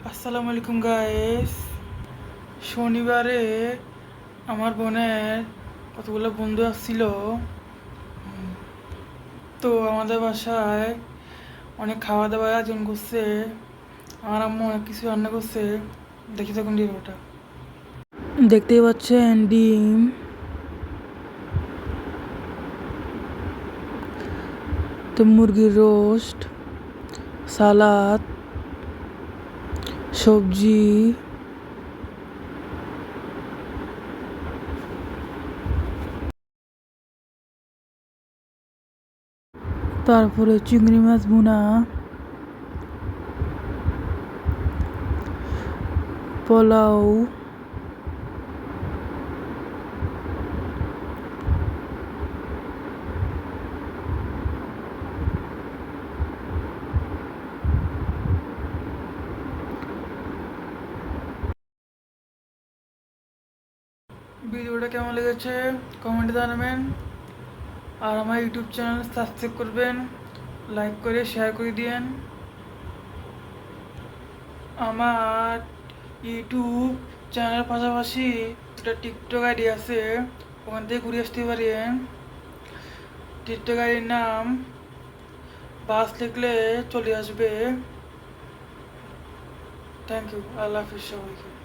আসসালামু আলাইকুম গাইস। শনিবারে আমার বোনের কতগুলো বন্ধু আসছিল। তো আমাদের বাসায় অনেক খাওয়া দাওয়ার আয়োজন করছে। আমার আম্মু অনেক কিছু রান্না করছে। দেখি তখন ভিডিওটা দেখতেই পাচ্ছেন, ডিম, তো মুরগির রোস্ট, সালাদ, সবজি, তারপরে চিংড়ি মাছ ভুনা, পোলাও, ভিডিওটা কেমন লেগেছে কমেন্টে জানাবেন। আর আমার ইউটিউব চ্যানেল সাবস্ক্রাইব করবেন, লাইক করে শেয়ার করে দিয়েন। আমার ইউটিউব চ্যানেলের পাশাপাশি একটা টিকটক আইডি আছে, ওখান থেকে ঘুরে আসতে পারেন। টিকটক আইডির নাম বাস লিখলে চলে আসবে। থ্যাংক ইউ, আল্লাহ হাফিজ সবাইকে।